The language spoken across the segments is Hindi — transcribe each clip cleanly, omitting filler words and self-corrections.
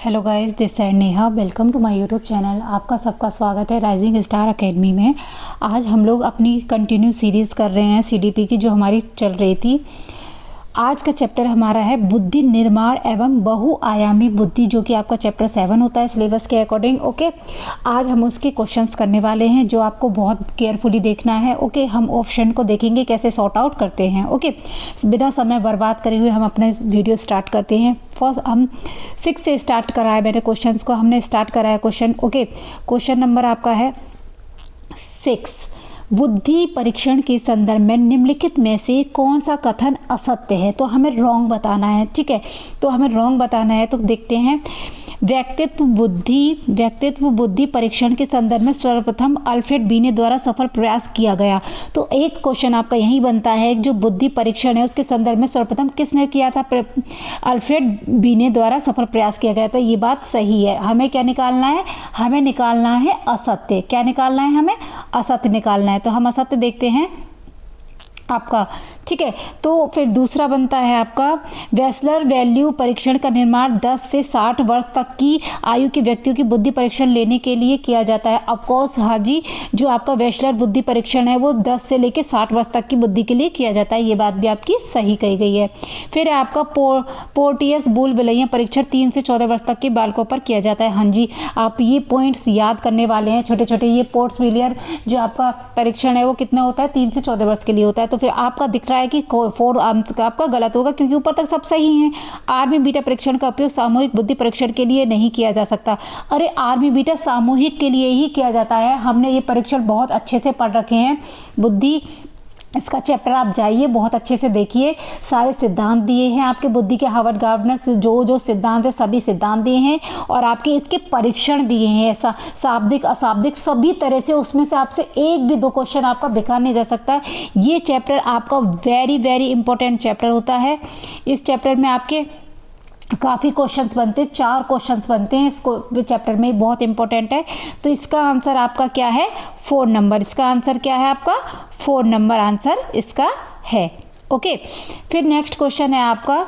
Hello guys, this side Neha. Welcome to my YouTube channel. आपका सबका स्वागत है राइजिंग स्टार एकेडमी में। आज हम लोग अपनी कंटिन्यू सीरीज़ कर रहे हैं सीडीपी की, जो हमारी चल रही थी। आज का चैप्टर हमारा है बुद्धि निर्माण एवं बहुआयामी बुद्धि, जो कि आपका चैप्टर 7 होता है सिलेबस के अकॉर्डिंग। ओके, आज हम उसके क्वेश्चंस करने वाले हैं, जो आपको बहुत केयरफुली देखना है। ओके, हम ऑप्शन को देखेंगे कैसे सॉर्ट आउट करते हैं। ओके, बिना समय बर्बाद करे हुए हम अपने वीडियो स्टार्ट करते हैं। फर्स्ट हम 6 से स्टार्ट कराया मैंने क्वेश्चंस को। हमने स्टार्ट कराया क्वेश्चन। ओके, क्वेश्चन नंबर आपका है 6। बुद्धि परीक्षण के संदर्भ में निम्नलिखित में से कौन सा कथन असत्य है? तो हमें रॉन्ग बताना है। ठीक है, तो हमें रॉन्ग बताना है। तो देखते हैं। व्यक्तित्व बुद्धि परीक्षण के संदर्भ में सर्वप्रथम अल्फ्रेड बीने द्वारा सफल प्रयास किया गया। तो एक क्वेश्चन आपका यही बनता है, जो बुद्धि परीक्षण है उसके संदर्भ में सर्वप्रथम किसने किया था? अल्फ्रेड बीने द्वारा सफल प्रयास किया गया था। ये बात सही है। हमें क्या निकालना है? हमें निकालना है असत्य। क्या निकालना है? हमें असत्य निकालना है। तो हम असत्य देखते हैं आपका। ठीक है, तो फिर दूसरा बनता है आपका वेस्लर वैल्यू परीक्षण का निर्माण 10 से 60 वर्ष तक की आयु के व्यक्तियों की बुद्धि परीक्षण लेने के लिए किया जाता है। ऑफकोर्स हाँ जी, जो आपका वेस्लर बुद्धि परीक्षण है वो 10 से लेकर 60 वर्ष तक की बुद्धि के लिए किया जाता है। ये बात भी आपकी सही कही गई है। फिर आपका पोर्टियस बुल विलयन परीक्षण 3 से 14 वर्ष तक के बालकों पर किया जाता है। हाँ जी, आप ये पॉइंट्स याद करने वाले हैं छोटे छोटे। ये पोर्ट्स विलियर जो आपका परीक्षण है वो कितना होता है? 3 से 14 वर्ष के लिए होता है। तो फिर आपका दिख रहा है कि 4 आपका गलत होगा, क्योंकि ऊपर तक सब सही हैं। आर्मी बीटा परीक्षण का उपयोग सामूहिक बुद्धि परीक्षण के लिए नहीं किया जा सकता। अरे आर्मी बीटा सामूहिक के लिए ही किया जाता है। हमने ये परीक्षण बहुत अच्छे से पढ़ रखे हैं। बुद्धि इसका चैप्टर आप जाइए, बहुत अच्छे से देखिए। सारे सिद्धांत दिए हैं आपके बुद्धि के। हार्वर्ड गार्डनर से जो सिद्धांत है सभी सिद्धांत दिए हैं, और आपके इसके परीक्षण दिए हैं। ऐसा शाब्दिक अशाब्दिक सभी तरह से, उसमें से आपसे एक भी 2 क्वेश्चन आपका बेकार नहीं जा सकता है। ये चैप्टर आपका वेरी वेरी इंपॉर्टेंट चैप्टर होता है। इस चैप्टर में आपके काफ़ी क्वेश्चंस बनते हैं, 4 क्वेश्चंस बनते हैं इसको चैप्टर में, बहुत इंपॉर्टेंट है। तो इसका आंसर आपका क्या है? 4 नंबर। इसका आंसर क्या है आपका? 4 नंबर आंसर इसका है। ओके, फिर नेक्स्ट क्वेश्चन है आपका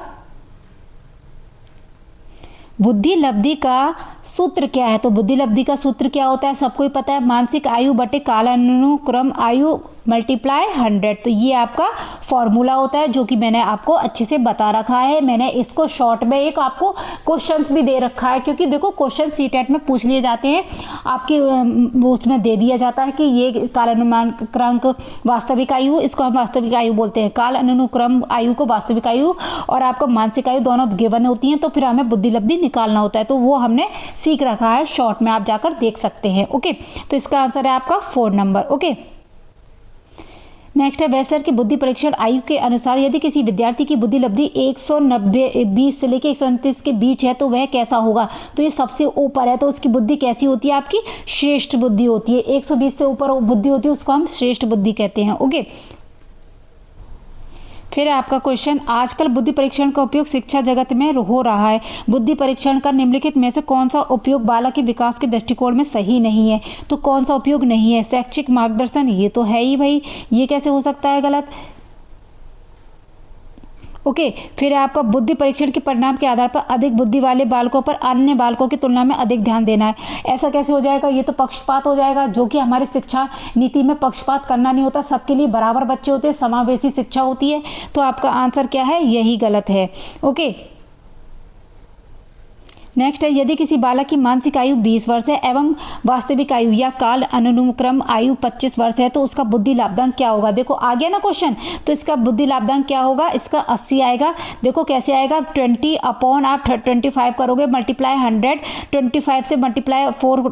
बुद्धि लब्धि का सूत्र क्या है? तो बुद्धि लब्धि का सूत्र क्या होता है? सबको ही पता है, मानसिक आयु बटे कालानुक्रम आयु मल्टीप्लाई 100। तो ये आपका फॉर्मूला होता है, जो कि मैंने आपको अच्छे से बता रखा है। मैंने इसको शॉर्ट में एक आपको क्वेश्चंस भी दे रखा है, क्योंकि देखो क्वेश्चन सीटेट में पूछ लिए जाते हैं आपके, उसमें दे दिया जाता है कि ये कालानुक्रमांक वास्तविक आयु, इसको हम वास्तविक आयु बोलते हैं। काल अनुक्रम आयु को वास्तविक आयु और आपका मानसिक आयु दोनों गिवन होती हैं। तो फिर हमें बुद्धि लब्धि निकालना होता है, तो वो हमने सीख रखा है शॉर्ट में, आप जाकर देख सकते हैं। ओके, तो इसका आंसर है आपका 4 नंबर। ओके, नेक्स्ट है वेस्लर की बुद्धि परीक्षण आयु के अनुसार यदि किसी विद्यार्थी की बुद्धि लब्धि 120 से लेकर 129 के बीच है तो वह कैसा होगा? तो ये सबसे ऊपर है, तो उसकी बुद्धि कैसी होती है? आपकी श्रेष्ठ बुद्धि होती है। 120 से ऊपर बुद्धि होती है, उसको हम श्रेष्ठ बुद्धि कहते हैं। ओके, फिर आपका क्वेश्चन, आजकल बुद्धि परीक्षण का उपयोग शिक्षा जगत में हो रहा है। बुद्धि परीक्षण का निम्नलिखित में से कौन सा उपयोग बालक के विकास के दृष्टिकोण में सही नहीं है? तो कौन सा उपयोग नहीं है? शैक्षिक मार्गदर्शन, ये तो है ही भाई, ये कैसे हो सकता है गलत? ओके, फिर आपका बुद्धि परीक्षण के परिणाम के आधार पर अधिक बुद्धि वाले बालकों पर अन्य बालकों की तुलना में अधिक ध्यान देना है। ऐसा कैसे हो जाएगा? ये तो पक्षपात हो जाएगा, जो कि हमारी शिक्षा नीति में पक्षपात करना नहीं होता। सबके लिए बराबर बच्चे होते हैं, समावेशी शिक्षा होती है। तो आपका आंसर क्या है? यही गलत है। ओके, नेक्स्ट है यदि किसी बालक की मानसिक आयु 20 वर्ष है एवं वास्तविक आयु या काल अनुक्रम आयु 25 वर्ष है, तो उसका बुद्धि लाभदांक क्या होगा? देखो आ गया ना क्वेश्चन। तो इसका बुद्धि लाभदांक क्या होगा? इसका 80 आएगा। देखो कैसे आएगा? 20 अपॉन आप 25 करोगे मल्टीप्लाई 100, 25 से मल्टीप्लाई 4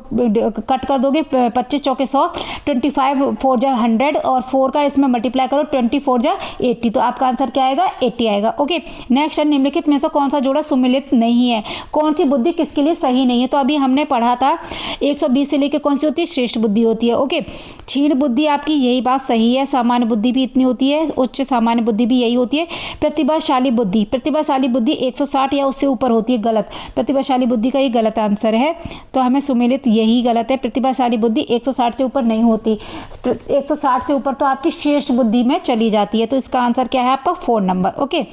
कट कर दोगे, 25 चौके 100, 25 4 जा 100 और 4 का इसमें मल्टीप्लाई करो, 24 जा 80। तो आपका आंसर क्या आएगा? 80 आएगा। ओके, नेक्स्ट है निम्नलिखित में से कौन सा जोड़ा सुमिलित नहीं है? कौन सी बुद्धि किसके लिए सही नहीं है? तो अभी हमने पढ़ा था 120 से लेकर कौन सी होती है? श्रेष्ठ बुद्धि होती है। ओके, क्षीण बुद्धि आपकी, यही बात सही है। सामान्य बुद्धि भी इतनी होती है, उच्च सामान्य बुद्धि भी यही होती है। प्रतिभाशाली बुद्धि 160 या उससे ऊपर होती है, गलत। प्रतिभाशाली बुद्धि का ये गलत आंसर है, तो हमें सुमेलित यही गलत है। प्रतिभाशाली बुद्धि 160 से ऊपर नहीं होती। 160 से ऊपर तो आपकी श्रेष्ठ बुद्धि में चली जाती है। तो इसका आंसर क्या है आपका? 4 नंबर। ओके,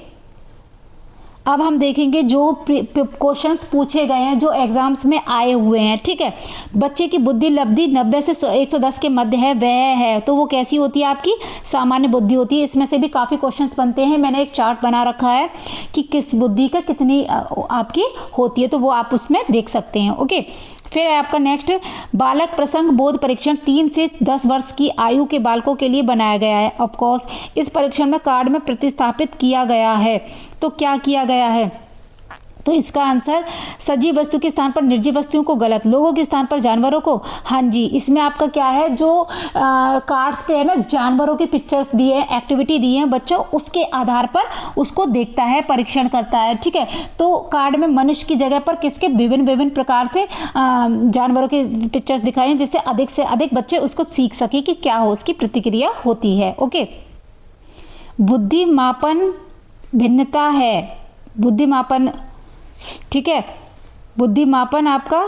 अब हम देखेंगे जो क्वेश्चंस पूछे गए हैं जो एग्जाम्स में आए हुए हैं। ठीक है, बच्चे की बुद्धि लब्धि 90 से 110 के मध्य है, वह है तो वो कैसी होती है, आपकी सामान्य बुद्धि होती है। इसमें से भी काफ़ी क्वेश्चंस बनते हैं, मैंने एक चार्ट बना रखा है कि किस बुद्धि का कितनी आपकी होती है, तो वो आप उसमें देख सकते हैं। ओके, फिर है आपका नेक्स्ट, बालक प्रसंग बोध परीक्षण 3 से 10 वर्ष की आयु के बालकों के लिए बनाया गया है। ऑफ कोर्स इस परीक्षण में कार्ड में प्रतिस्थापित किया गया है। तो क्या किया गया है, तो इसका आंसर सजीव वस्तु के स्थान पर निर्जीव वस्तुओं को गलत, लोगों के स्थान पर जानवरों को। हाँ जी, इसमें आपका क्या है, जो कार्ड्स पे है ना जानवरों की पिक्चर्स दी है, एक्टिविटी दी है, बच्चों उसके आधार पर उसको देखता है, परीक्षण करता है। ठीक है, तो कार्ड में मनुष्य की जगह पर किसके विभिन्न विभिन्न प्रकार से जानवरों के पिक्चर्स दिखाए हैं, जिससे अधिक से अधिक बच्चे उसको सीख सके कि क्या हो उसकी प्रतिक्रिया होती है। ओके, बुद्धि मापन भिन्नता है, बुद्धि मापन, ठीक है, बुद्धि मापन आपका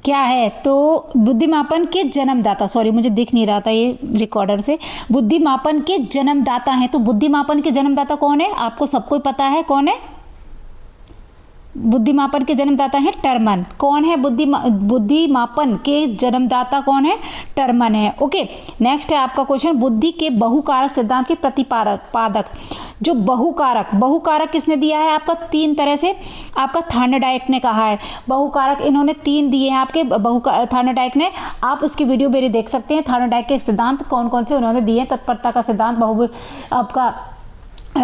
क्या है, तो बुद्धि मापन के जन्मदाता, सॉरी मुझे दिख नहीं रहा था ये रिकॉर्डर से, बुद्धि मापन के जन्मदाता हैं। तो बुद्धि मापन के जन्मदाता कौन है, आपको सबको पता है कौन है, बुद्धि मापन के जन्मदाता है टर्मन। कौन है बुद्धि मापन के जन्मदाता, कौन है, टर्मन है। ओके, नेक्स्ट है आपका क्वेश्चन, बुद्धि के बहुकारक सिद्धांत के प्रतिपादक। जो बहुकारक किसने दिया है आपका, 3 तरह से, आपका थॉर्नडाइक ने कहा है बहुकारक, इन्होंने 3 दिए हैं आपके थॉर्नडाइक ने, आप उसकी वीडियो मेरी देख सकते हैं। थॉर्नडाइक के सिद्धांत कौन कौन से उन्होंने दिए हैं, तत्परता का सिद्धांत, आपका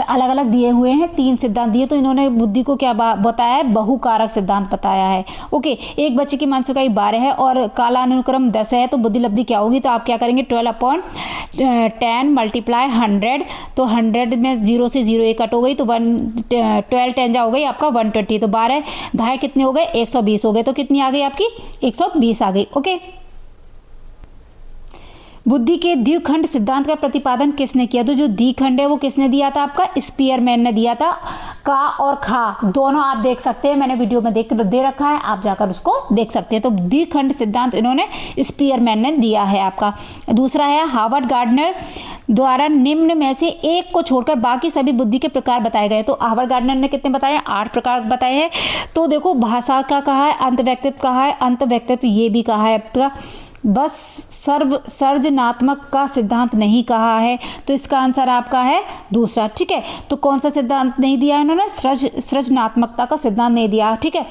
अलग अलग दिए हुए हैं, 3 सिद्धांत दिए, तो इन्होंने बुद्धि को क्या बताया है, बहुकारक सिद्धांत बताया है। ओके, एक बच्चे की मानसिक इकाई 12 है और कालानुक्रम 10 है, तो बुद्धि लब्धि क्या होगी, तो आप क्या करेंगे, 12/10 मल्टीप्लाई 100, तो 100 में 0 से 0 एक कट हो गई, तो 12 10 जा हो गई आपका 120, तो 12 ढाई कितने हो गए, 120 हो गए, तो कितनी आ गई आपकी 120 आ गई। ओके, बुद्धि के द्विखंड सिद्धांत का प्रतिपादन किसने किया, तो जो द्विखंड है वो किसने दिया था, आपका स्पीयरमैन ने दिया था। का और खा दोनों आप देख सकते हैं, मैंने वीडियो में दे रखा है, आप जाकर उसको देख सकते हैं। तो द्विखंड सिद्धांत इन्होंने स्पीयरमैन ने दिया है आपका। दूसरा है हार्वर्ड गार्डनर द्वारा निम्न में से एक को छोड़कर बाकी सभी बुद्धि के प्रकार बताए गए। तो हार्वर्ड गार्डनर ने कितने बताए, 8 प्रकार बताए हैं। तो देखो भाषा का कहा है, अंत व्यक्तित्व कहा है, अंत व्यक्तित्व ये भी कहा है आपका, बस सर्जनात्मक का सिद्धांत नहीं कहा है, तो इसका आंसर आपका है दूसरा। ठीक है, तो कौन सा सिद्धांत नहीं दिया इन्होंने, सृजनात्मकता का सिद्धांत नहीं दिया। ठीक है,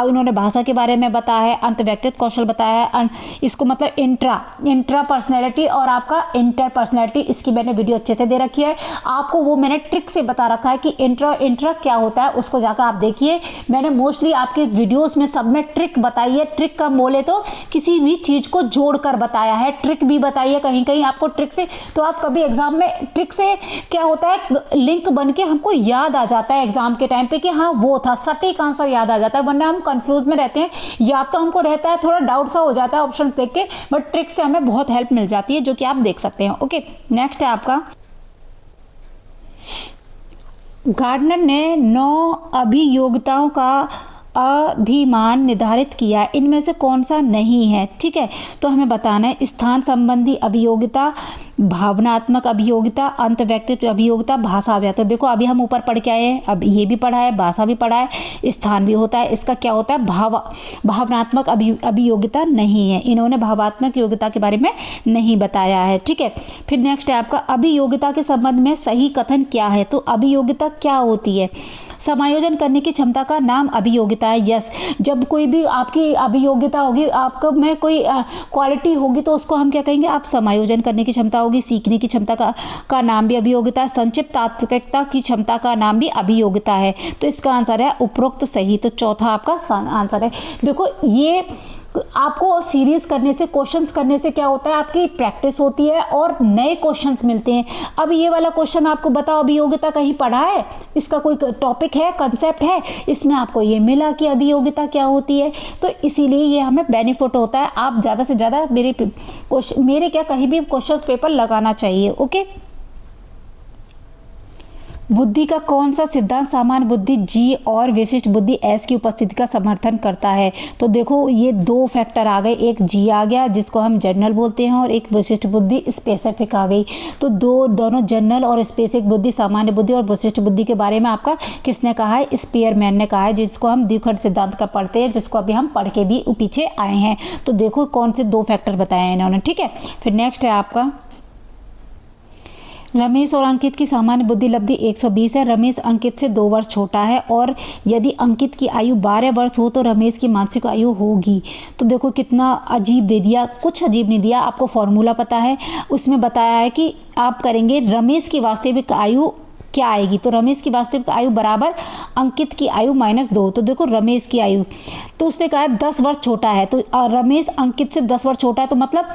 इन्होंने भाषा के बारे में बताया है, अंत व्यक्तित्व कौशल बताया है, इसको मतलब इंट्रा पर्सनैलिटी और आपका इंटर पर्सनैलिटी, इसकी मैंने वीडियो अच्छे से दे रखी है, आपको वो मैंने ट्रिक से बता रखा है कि इंट्रा क्या होता है, उसको जाकर आप देखिए। मैंने मोस्टली आपके वीडियोस में सब में ट्रिक बताई है। ट्रिक का बोले तो किसी भी चीज को जोड़कर बताया है, ट्रिक भी बताइए कहीं कहीं आपको ट्रिक से, तो आप कभी एग्जाम में ट्रिक से क्या होता है, लिंक बन के हमको याद आ जाता है एग्जाम के टाइम पे कि हाँ वो था, सटीक आंसर याद आ जाता है, वरना हम कंफ्यूज में रहते हैं, या तो हमको रहता है थोड़ा डाउट सा हो जाता है ऑप्शन देख के, बट ट्रिक से हमें बहुत हेल्प मिल जाती है, जो कि आप देख सकते हैं। ओके, नेक्स्ट है आपका, गार्डनर ने 9 अभियोगिताओं का अधिमान निर्धारित किया, इनमें से कौन सा नहीं है। ठीक है, तो हमें बताना है स्थान संबंधी अभियोगिता, भावनात्मक अभियोगिता, अंत व्यक्तित्व अभियोगिता, भाषा अभियोगिता। देखो अभी हम ऊपर पढ़ के आए हैं, अब ये भी पढ़ा है, भाषा भी पढ़ा है, स्थान भी होता है, इसका क्या होता है, भावनात्मक अभियोगिता नहीं है, इन्होंने भावात्मक योग्यता के बारे में नहीं बताया है। ठीक है, फिर नेक्स्ट है आपका, अभियोगिता के संबंध में सही कथन क्या है। तो अभियोगिता क्या होती है, समायोजन करने की क्षमता का नाम अभियोगिता है। यस, जब कोई भी आपकी अभियोगिता होगी, आपको में कोई क्वालिटी होगी, तो उसको हम क्या कहेंगे, आप समायोजन करने की क्षमता होगी, सीखने की क्षमता का नाम भी अभियोगिता है, संक्षिप्त तात्विकता की क्षमता का नाम भी अभियोगिता है। तो इसका आंसर है उपरोक्त सही, तो चौथा आपका आंसर है। देखो ये आपको सीरीज करने से, क्वेश्चंस करने से क्या होता है, आपकी प्रैक्टिस होती है और नए क्वेश्चंस मिलते हैं। अब ये वाला क्वेश्चन आपको बताओ, अभियोगिता कहीं पढ़ा है, इसका कोई टॉपिक है, कंसेप्ट है, इसमें आपको ये मिला कि अभियोगिता क्या होती है, तो इसीलिए ये हमें बेनिफिट होता है। आप ज़्यादा से ज़्यादा मेरे क्या कहीं भी क्वेश्चन पेपर लगाना चाहिए। ओके, बुद्धि का कौन सा सिद्धांत सामान्य बुद्धि जी और विशिष्ट बुद्धि एस की उपस्थिति का समर्थन करता है? तो देखो ये दो फैक्टर आ गए, एक जी आ गया जिसको हम जनरल बोलते हैं और एक विशिष्ट बुद्धि स्पेसिफिक आ गई। तो दोनों जनरल और स्पेसिफिक बुद्धि, सामान्य बुद्धि और विशिष्ट बुद्धि के बारे में आपका किसने कहा है? स्पीयरमैन ने कहा है, जिसको हम द्विखंड सिद्धांत का पढ़ते हैं, जिसको अभी हम पढ़ के भी पीछे आए हैं। तो देखो कौन से दो फैक्टर बताए हैं इन्होंने, ठीक है। फिर नेक्स्ट है आपका रमेश और अंकित की सामान्य बुद्धि लब्धि 120 है। रमेश अंकित से 2 वर्ष छोटा है और यदि अंकित की आयु 12 वर्ष हो तो रमेश की मानसिक आयु होगी। तो देखो कितना अजीब दे दिया, कुछ अजीब नहीं दिया, आपको फॉर्मूला पता है, उसमें बताया है कि आप करेंगे रमेश की वास्तविक आयु क्या आएगी। तो रमेश की वास्तविक आयु बराबर अंकित की आयु -2। तो देखो रमेश की आयु, तो उसने कहा 10 वर्ष छोटा है, तो रमेश अंकित से 10 वर्ष छोटा है, तो मतलब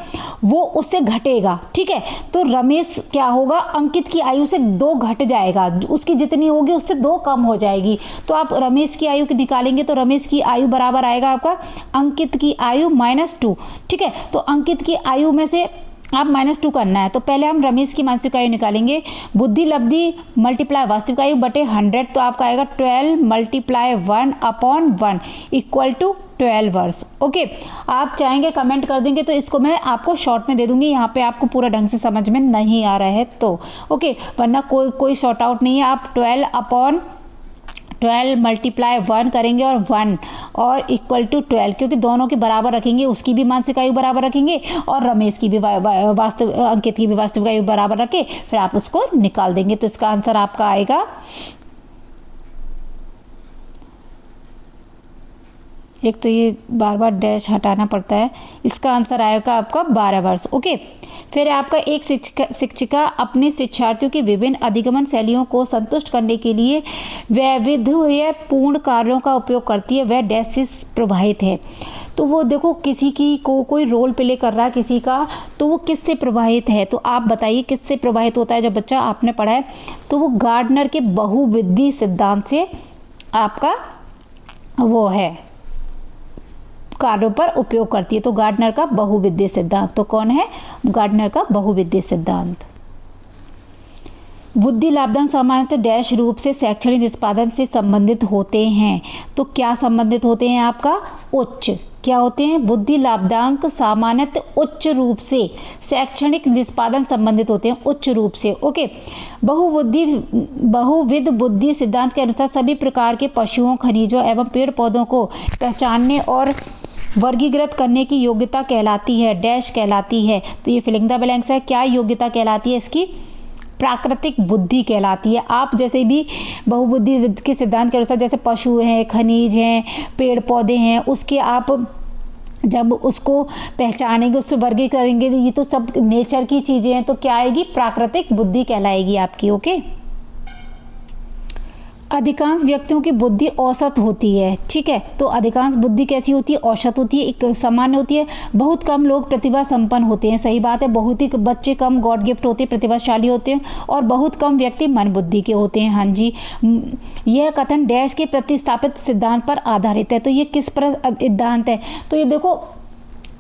वो उससे घटेगा, ठीक है। तो रमेश क्या होगा, अंकित की आयु से 2 घट जाएगा, उसकी जितनी होगी उससे 2 कम हो जाएगी। तो आप रमेश की आयु निकालेंगे तो रमेश की आयु बराबर आएगा आपका अंकित की आयु -2, ठीक है। तो अंकित की आयु में से आप -2 करना है। तो पहले हम रमेश की मानसिक आयु निकालेंगे, बुद्धि लब्धि मल्टीप्लाई वास्तविक आयु बटे 100, तो आपका आएगा 12 × 1/1 इक्वल टू 12 वर्ष। ओके, आप चाहेंगे कमेंट कर देंगे तो इसको मैं आपको शॉर्ट में दे दूंगी, यहाँ पे आपको पूरा ढंग से समझ में नहीं आ रहा है तो ओके, वरना कोई शॉर्ट आउट नहीं है। आप 12 × 1 करेंगे और 1 और इक्वल टू 12, क्योंकि दोनों के बराबर रखेंगे, उसकी भी मानसिक आयु बराबर रखेंगे और रमेश की भी वास्तविक अंकित की भी वास्तविक आयु बराबर रखे, फिर आप उसको निकाल देंगे। तो इसका आंसर आपका आएगा, एक तो ये बार बार डैश हटाना पड़ता है, इसका आंसर आएगा आपका 12 वर्ष। ओके, फिर आपका एक शिक्षिका अपने शिक्षार्थियों की विभिन्न अधिगमन शैलियों को संतुष्ट करने के लिए वैविध्यपूर्ण कार्यों का उपयोग करती है, वह डैश से प्रभावित है। तो वो देखो किसी की कोई रोल प्ले कर रहा है किसी का, तो वो किससे प्रभावित है? तो आप बताइए किससे प्रभावित होता है जब बच्चा, आपने पढ़ा है, तो वो गार्डनर के बहुविधि सिद्धांत से आपका वो है कार्यों पर उपयोग करती है। तो गार्डनर का बहुविधि सिद्धांत, तो कौन है? गार्डनर का बहुविधि सिद्धांत। बुद्धि लाभदायक सामान्यतः डैश रूप से शैक्षणिक निष्पादन से संबंधित होते हैं। तो क्या संबंधित होते हैं? आपका उच्च, क्या होते हैं? बुद्धि लाभदायक सामान्यतः उच्च रूप से शैक्षणिक निष्पादन संबंधित होते हैं, उच्च रूप से। ओके, बहुविध बुद्धि सिद्धांत के अनुसार सभी प्रकार के पशुओं, खनिजों एवं पेड़ पौधों को पहचानने और वर्गीकृत करने की योग्यता कहलाती है, डैश कहलाती है। तो ये फिलिंग द ब्लैंक्स है, क्या योग्यता कहलाती है इसकी? प्राकृतिक बुद्धि कहलाती है। आप जैसे भी बहुबुद्धि के सिद्धांत के अनुसार जैसे पशु हैं, खनिज हैं, पेड़ पौधे हैं, उसके आप जब उसको पहचानेंगे, उससे वर्गीकृत करेंगे, ये तो सब नेचर की चीज़ें हैं, तो क्या आएगी? प्राकृतिक बुद्धि कहलाएगी आपकी। ओके, अधिकांश व्यक्तियों की बुद्धि औसत होती है, ठीक है। तो अधिकांश बुद्धि कैसी होती है? औसत होती है, एक सामान्य होती है। बहुत कम लोग प्रतिभा संपन्न होते हैं, सही बात है। बहुत ही बच्चे कम गॉड गिफ्ट होते हैं, प्रतिभाशाली होते हैं, और बहुत कम व्यक्ति मन बुद्धि के होते हैं। हाँ जी, यह कथन डैश के प्रतिस्थापित सिद्धांत पर आधारित है। तो ये किस पर सिद्धांत है? तो ये देखो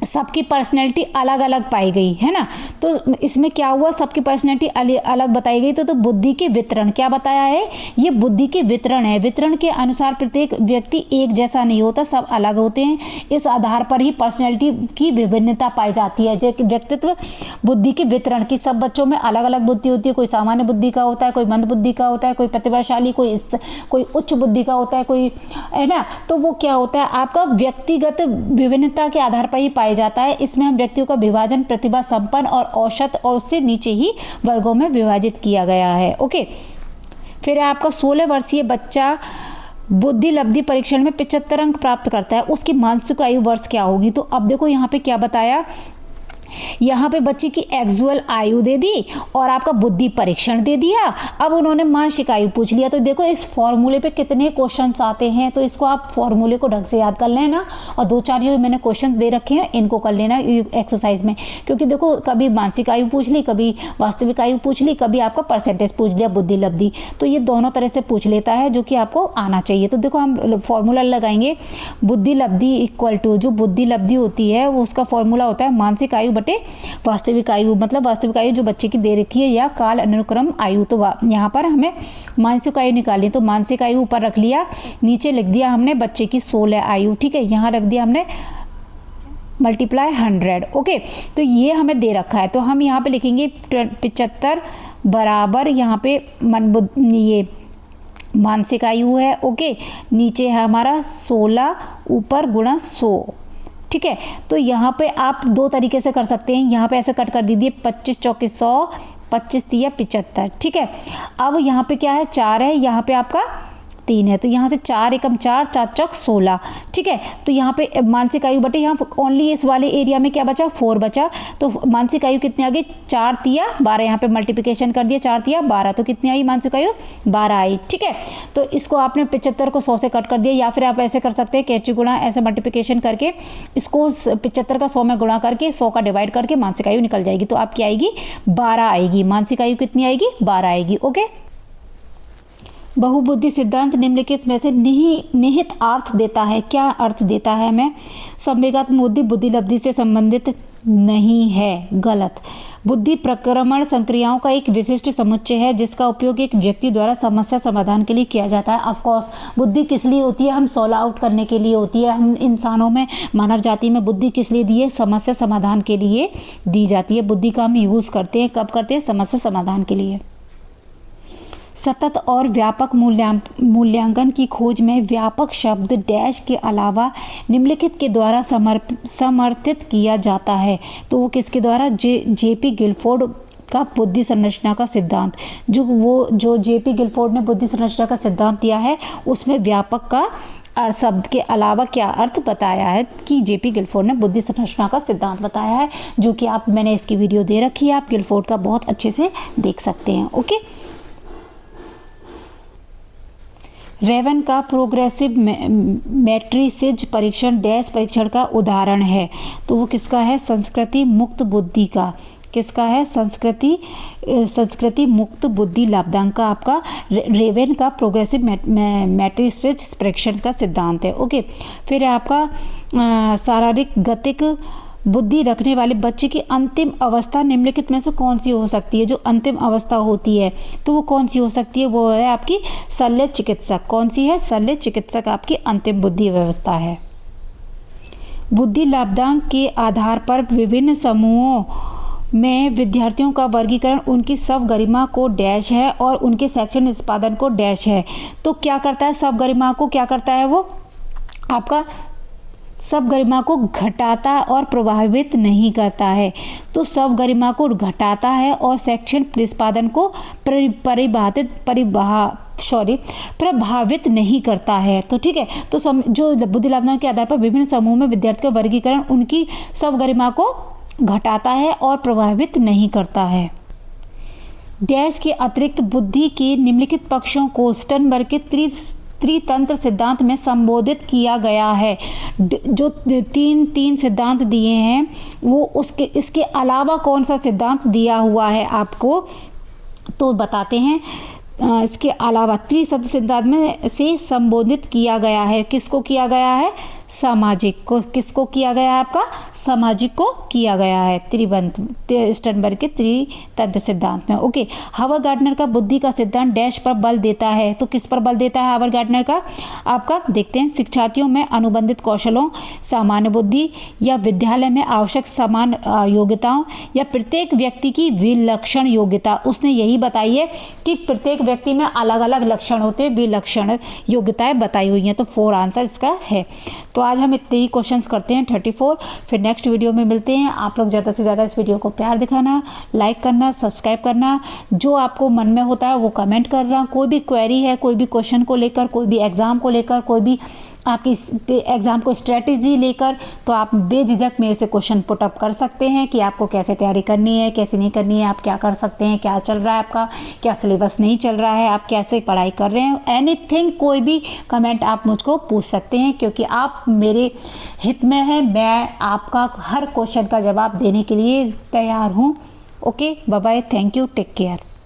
सबकी पर्सनैलिटी अलग अलग पाई गई है ना, तो इसमें क्या हुआ? सबकी पर्सनैलिटी अलग बताई गई। तो बुद्धि के वितरण क्या बताया है? ये बुद्धि के वितरण है। वितरण के अनुसार प्रत्येक व्यक्ति एक जैसा नहीं होता, सब अलग होते हैं। इस आधार पर ही पर्सनैलिटी की विभिन्नता पाई जाती है। जो व्यक्तित्व बुद्धि के वितरण की, सब बच्चों में अलग अलग बुद्धि होती है। कोई सामान्य बुद्धि का होता है, कोई मंद बुद्धि का होता है, कोई प्रतिभाशाली, कोई उच्च बुद्धि का होता है, कोई है ना। तो वो क्या होता है? आपका व्यक्तिगत विभिन्नता के आधार पर ही जाता है। इसमें हम व्यक्तियों का विभाजन प्रतिभा संपन्न और औसत और उससे नीचे ही वर्गों में विभाजित किया गया है। ओके, फिर आपका 16 वर्षीय बच्चा बुद्धि लब्धि परीक्षण में 75 अंक प्राप्त करता है, उसकी मानसिक आयु वर्ष क्या होगी? तो अब देखो यहाँ पे क्या बताया, यहाँ पे बच्चे की एक्चुअल आयु दे दी और आपका बुद्धि परीक्षण दे दिया। अब उन्होंने मानसिक आयु पूछ लिया। तो देखो इस फॉर्मूले पे कितने क्वेश्चंस आते हैं, तो इसको आप फॉर्मूले को ढंग से याद कर लेना, और 2-4 जो मैंने क्वेश्चंस दे रखे हैं इनको कर लेना एक्सरसाइज में। क्योंकि देखो कभी मानसिक आयु पूछ ली, कभी वास्तविक आयु पूछ ली, कभी आपका परसेंटेज पूछ लिया बुद्धि लब्धि, तो ये दोनों तरह से पूछ लेता है, जो कि आपको आना चाहिए। तो देखो हम फॉर्मूला लगाएंगे, बुद्धि लब्धि इक्वल टू, जो बुद्धि लब्धि होती है वो उसका फॉर्मूला होता है मानसिक आयु बटे वास्तविक आयु, मतलब वास्तविक आयु जो बच्चे की दे रखी है, या काल अनुक्रम आयु। तो यहाँ पर हमें मानसिक आयु निकालनी, तो मानसिक आयु ऊपर रख लिया, नीचे लिख दिया हमने बच्चे की 16 आयु। ठीक है, यहाँ रख दिया हमने मल्टीप्लाई 100। ओके, तो ये हमें दे रखा है, तो हम यहाँ पे लिखेंगे 75 बराबर यहाँ पे ये मानसिक आयु है। ओके, नीचे है हमारा 16 ऊपर गुणा 100। ठीक है, तो यहाँ पे आप दो तरीके से कर सकते हैं, यहाँ पे ऐसे कट कर दीजिए 25 चौके 100, 25 तिया 75। ठीक है, अब यहाँ पे क्या है 4 है, यहाँ पे आपका 3 है, तो यहाँ से 4 एकम 4, 4 चौक 16। ठीक है, तो यहाँ पे मानसिक आयु बटे यहाँ ओनली इस वाले एरिया में क्या बचा 4 बचा, तो मानसिक आयु कितनी आ गई 4 तिया 12। यहाँ पे मल्टीप्लिकेशन कर दिया 4 तिया 12, तो कितनी आई मानसिक आयु 12 आई। ठीक है, तो इसको आपने 75 को 100 से कट कर दिया, या फिर आप ऐसे कर सकते हैं कैंची गुणा ऐसे मल्टीप्लिकेशन करके इसको 75 का 100 में गुणा करके 100 का डिवाइड करके मानसिक आयु निकल जाएगी। तो आपकी आएगी 12 आएगी, मानसिक आयु कितनी आएगी 12 आएगी। ओके, बहुबुद्धि सिद्धांत निम्नलिखित में से निहित अर्थ देता है। क्या अर्थ देता है हमें? संवेगात्मक बुद्धि बुद्धि लब्धि से संबंधित नहीं है, गलत। बुद्धि प्रक्रमण संक्रियाओं का एक विशिष्ट समुच्चय है जिसका उपयोग एक व्यक्ति द्वारा समस्या समाधान के लिए किया जाता है। ऑफ कोर्स बुद्धि किस लिए होती है? हम सॉल्व आउट करने के लिए होती है। हम इंसानों में, मानव जाति में बुद्धि किस लिए दी है? समस्या समाधान के लिए दी जाती है। बुद्धि का हम यूज़ करते हैं, कब करते हैं? समस्या समाधान के लिए। सतत और व्यापक मूल्यांकन की खोज में व्यापक शब्द डैश के अलावा निम्नलिखित के द्वारा समर्थित किया जाता है। तो वो किसके द्वारा? जेपी गिलफोर्ड का बुद्धि संरचना का सिद्धांत, जो जेपी गिलफोर्ड ने बुद्धि संरचना का सिद्धांत दिया है, उसमें व्यापक का शब्द के अलावा क्या अर्थ बताया है कि जेपी गिलफोर्ड ने बुद्धि संरचना का सिद्धांत बताया है, जो कि मैंने इसकी वीडियो दे रखी है, आप गिलफोर्ड का बहुत अच्छे से देख सकते हैं। ओके, रेवन का प्रोग्रेसिव मैट्रिसेज परीक्षण डैश परीक्षण का उदाहरण है। तो वो किसका है? संस्कृति मुक्त बुद्धि का। किसका है? संस्कृति मुक्त बुद्धि लाभदायक का आपका रेवन का प्रोग्रेसिव मैट्रिसेज परीक्षण का सिद्धांत है। ओके, फिर आपका शारीरिक गतिक बुद्धि रखने वाले बच्चे की अंतिम अवस्था निम्नलिखित में से कौन सी हो सकती है? जो अंतिम अवस्था होती है तो वो कौन सी हो सकती है? वो है आपकी शल्य चिकित्सक। कौन सी है? शल्य चिकित्सक आपकी अंतिम बुद्धि व्यवस्था है। बुद्धि लाभदायक के आधार पर विभिन्न समूहों में विद्यार्थियों का वर्गीकरण उनकी स्व गरिमा को डैश है और उनके शैक्षणिक निष्पादन को डैश है। तो क्या करता है? स्व गरिमा को क्या करता है? वो आपका सब गरिमा को घटाता और प्रभावित नहीं करता है। तो सब गरिमा को घटाता है और शैक्षणिक निष्पादन को प्रभावित नहीं करता है। तो ठीक है, तो जो बुद्धि लाभदायक के आधार पर विभिन्न समूह में विद्यार्थी का वर्गीकरण उनकी सब गरिमा को घटाता है और प्रभावित नहीं करता है। डैश के अतिरिक्त बुद्धि के निम्नलिखित पक्षों को स्टर्नबर्ग के त्रितंत्र सिद्धांत में संबोधित किया गया है। जो तीन सिद्धांत दिए हैं वो इसके अलावा कौन सा सिद्धांत दिया हुआ है आपको, तो बताते हैं। इसके अलावा त्रितंत्र सिद्धांत में से संबोधित किया गया है। किसको किया गया है? सामाजिक को। किसको किया गया है? आपका सामाजिक को किया गया है स्टर्नबर्ग के त्रितंत्र सिद्धांत में। ओके, हावर्ड गार्डनर का बुद्धि का सिद्धांत डैश पर बल देता है। तो किस पर बल देता है हावर्ड गार्डनर का? आपका देखते हैं। शिक्षार्थियों में अनुबंधित कौशलों, सामान्य बुद्धि या विद्यालय में आवश्यक समान योग्यताओं या प्रत्येक व्यक्ति की विलक्षण योग्यता। उसने यही बताई है कि प्रत्येक व्यक्ति में अलग अलग लक्षण होते हैं, विलक्षण योग्यताएं बताई हुई हैं। तो 4 आंसर इसका है। तो आज हम इतने ही क्वेश्चंस करते हैं 34। फिर नेक्स्ट वीडियो में मिलते हैं। आप लोग ज़्यादा से ज़्यादा इस वीडियो को प्यार दिखाना, लाइक करना, सब्सक्राइब करना। जो आपको मन में होता है वो कमेंट करना। कोई भी क्वेरी है, कोई भी क्वेश्चन को लेकर, कोई भी एग्ज़ाम को लेकर, कोई भी आपकी एग्ज़ाम को स्ट्रेटेजी लेकर, तो आप बेझिझक मेरे से क्वेश्चन पुट अप कर सकते हैं कि आपको कैसे तैयारी करनी है, कैसे नहीं करनी है, आप क्या कर सकते हैं, क्या चल रहा है आपका, क्या सिलेबस नहीं चल रहा है, आप कैसे पढ़ाई कर रहे हैं। एनीथिंग, कोई भी कमेंट आप मुझको पूछ सकते हैं, क्योंकि आप मेरे हित में हैं। मैं आपका हर क्वेश्चन का जवाब देने के लिए तैयार हूँ। Okay, bye bye, thank you, take care.